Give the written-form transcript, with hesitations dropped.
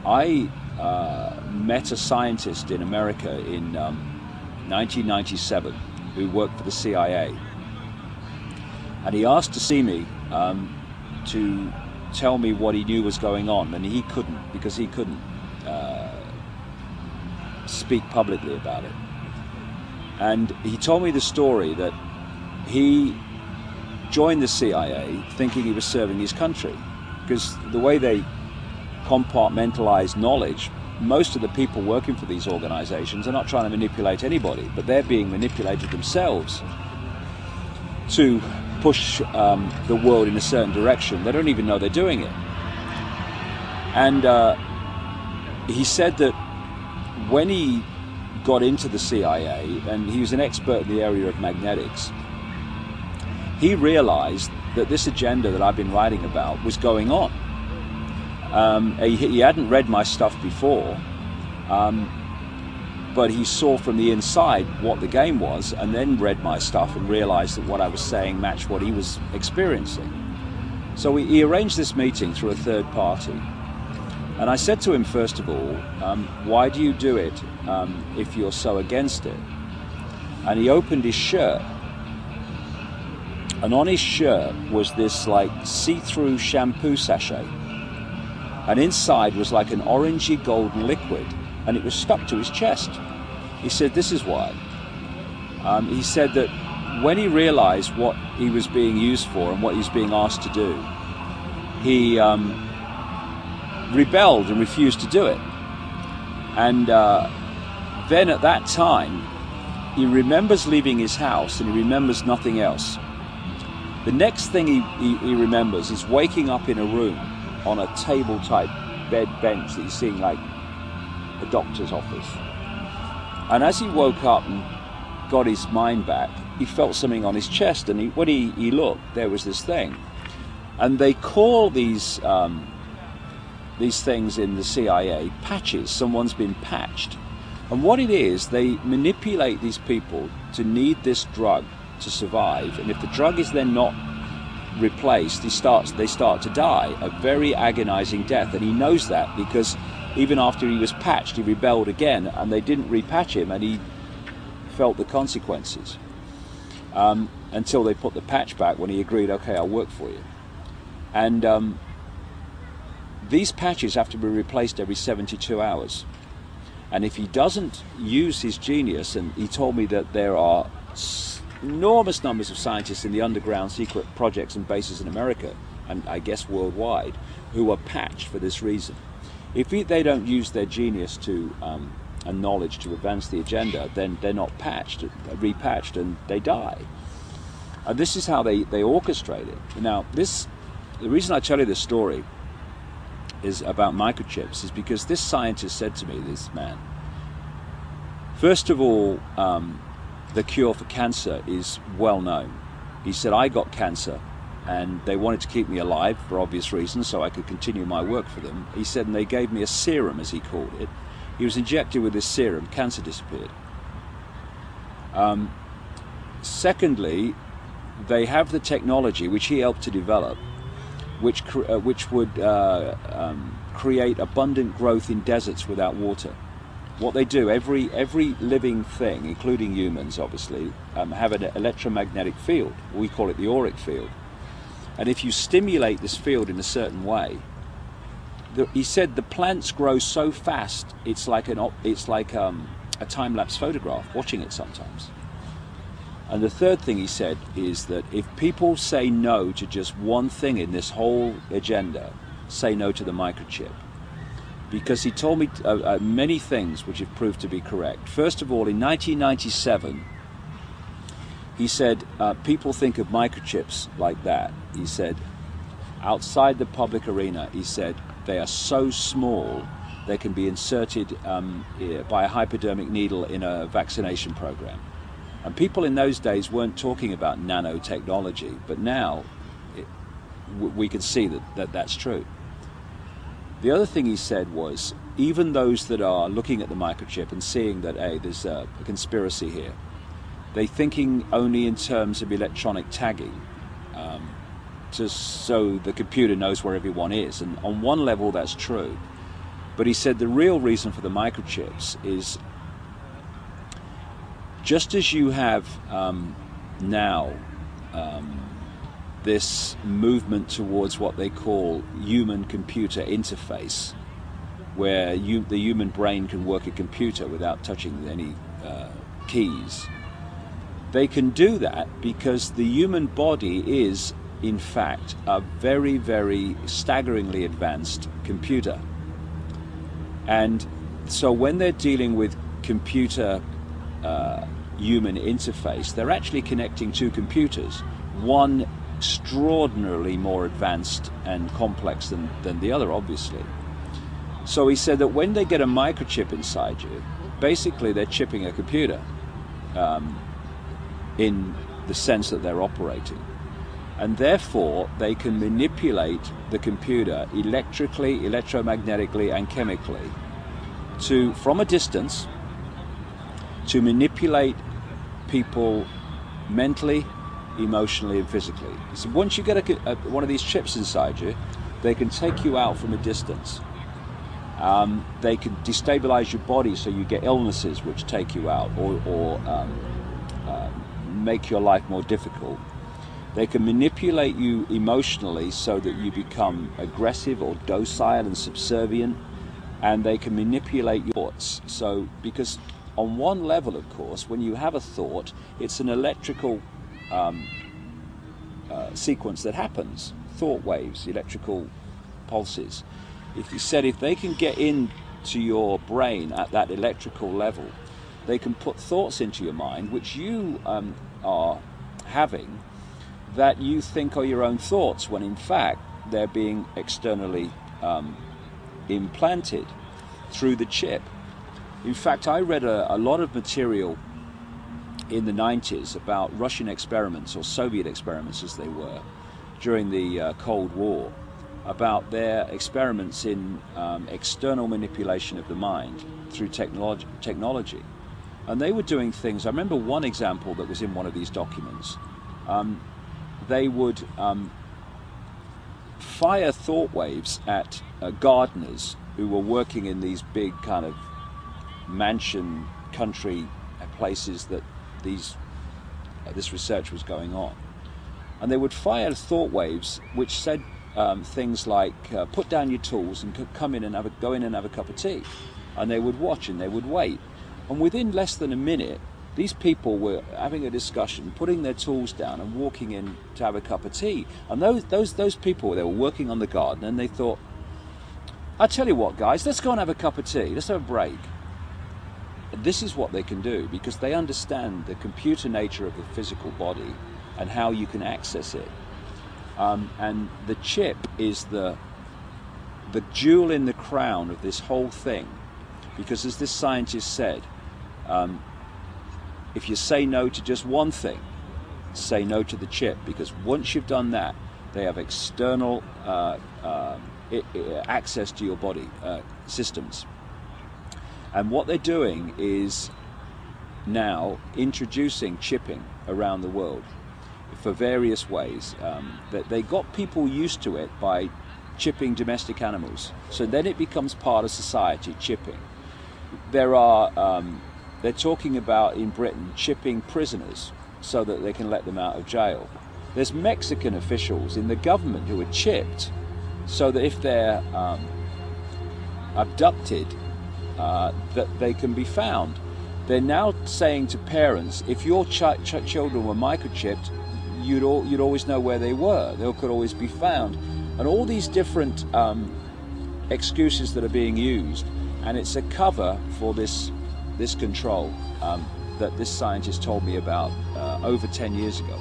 I met a scientist in America in 1997 who worked for the CIA, and he asked to see me to tell me what he knew was going on, and he couldn't, because he couldn't speak publicly about it. And he told me the story that he joined the CIA thinking he was serving his country, because the way they compartmentalize knowledge, most of the people working for these organizations are not trying to manipulate anybody, but they're being manipulated themselves to push the world in a certain direction. They don't even know they're doing it. And he said that when he got into the CIA, and he was an expert in the area of magnetics, he realized that this agenda that I've been writing about was going on. He hadn't read my stuff before, but he saw from the inside what the game was, and then read my stuff and realized that what I was saying matched what he was experiencing. So he arranged this meeting through a third party. And I said to him, first of all, why do you do it if you're so against it? And he opened his shirt. And on his shirt was this like see-through shampoo sachet. And inside was like an orangey golden liquid, and it was stuck to his chest. He said, this is why. He said that when he realized what he was being used for and what he was being asked to do, he rebelled and refused to do it. And then at that time, he remembers leaving his house, and he remembers nothing else. The next thing he remembers is waking up in a room on a table-type bed bench that you see in like a doctor's office. And as he woke up and got his mind back, he felt something on his chest, and when he looked, there was this thing. And they call these things in the CIA patches. Someone's been patched. And what it is, they manipulate these people to need this drug to survive, and if the drug is then not replaced, they start to die a very agonizing death. And he knows that, because even after he was patched, he rebelled again, and they didn't repatch him, and he felt the consequences until they put the patch back, when he agreed, okay, I'll work for you. And these patches have to be replaced every 72 hours. And if he doesn't use his genius, and he told me that there are enormous numbers of scientists in the underground secret projects and bases in America, and I guess worldwide, who are patched for this reason. If they don't use their genius and knowledge to advance the agenda, then they're not repatched, and they die. And this is how they orchestrate it. Now, the reason I tell you this story is about microchips is because this scientist said to me, this man, first of all, the cure for cancer is well known. He said, I got cancer, and they wanted to keep me alive for obvious reasons, so I could continue my work for them. He said, and they gave me a serum, as he called it. He was injected with this serum, cancer disappeared. Secondly, they have the technology, which he helped to develop, which would create abundant growth in deserts without water. What they do, every living thing, including humans obviously, have an electromagnetic field. We call it the auric field. And if you stimulate this field in a certain way, he said the plants grow so fast, it's like a time-lapse photograph, watching it sometimes. And the third thing he said is that if people say no to just one thing in this whole agenda, say no to the microchip. Because he told me many things which have proved to be correct. First of all, in 1997, he said, people think of microchips like that. He said, outside the public arena, he said, they are so small, they can be inserted by a hypodermic needle in a vaccination program. And people in those days weren't talking about nanotechnology, but now we can see that that's true. The other thing he said was, even those that are looking at the microchip and seeing that, hey, there's a conspiracy here, they're thinking only in terms of electronic tagging, so the computer knows where everyone is. And on one level, that's true. But he said the real reason for the microchips is just as you have now this movement towards what they call human-computer interface, where the human brain can work a computer without touching any keys. They can do that because the human body is, in fact, a very, very staggeringly advanced computer. And so when they're dealing with computer human interface, they're actually connecting two computers, one extraordinarily more advanced and complex than the other, obviously. So he said that when they get a microchip inside you, basically they're chipping a computer in the sense that they're operating. And therefore they can manipulate the computer electrically, electromagnetically and chemically from a distance to manipulate people mentally, emotionally and physically. So once you get one of these chips inside you, they can take you out from a distance. They can destabilize your body so you get illnesses which take you out or make your life more difficult. They can manipulate you emotionally so that you become aggressive or docile and subservient, and they can manipulate your thoughts. So, because on one level, of course, when you have a thought, it's an electrical sequence that happens, thought waves, electrical pulses. If they can get into your brain at that electrical level, they can put thoughts into your mind which you are having that you think are your own thoughts, when in fact they're being externally implanted through the chip. In fact, I read a lot of material in the 90s about Russian experiments, or Soviet experiments as they were, during the Cold War, about their experiments in external manipulation of the mind through technology. And they were doing things, I remember one example that was in one of these documents. They would fire thought waves at gardeners who were working in these big kind of mansion country places that this research was going on. And they would fire thought waves which said things like, put down your tools and go in and have a cup of tea. And they would watch and they would wait. And within less than a minute, these people were having a discussion, putting their tools down and walking in to have a cup of tea. And those people, they were working on the garden, and they thought, I tell you what, guys, let's go and have a cup of tea. Let's have a break. And this is what they can do, because they understand the computer nature of the physical body and how you can access it. And the chip is the jewel in the crown of this whole thing, because as this scientist said, if you say no to just one thing, say no to the chip, because once you've done that, they have external access to your body systems. And what they're doing is now introducing chipping around the world for various ways. That they got people used to it by chipping domestic animals. So then it becomes part of society, chipping. They're talking about in Britain chipping prisoners so that they can let them out of jail. There's Mexican officials in the government who are chipped so that if they're abducted, that they can be found. They're now saying to parents, if your children were microchipped, you'd always know where they were. They could always be found. And all these different excuses that are being used, and it's a cover for this control that this scientist told me about over 10 years ago.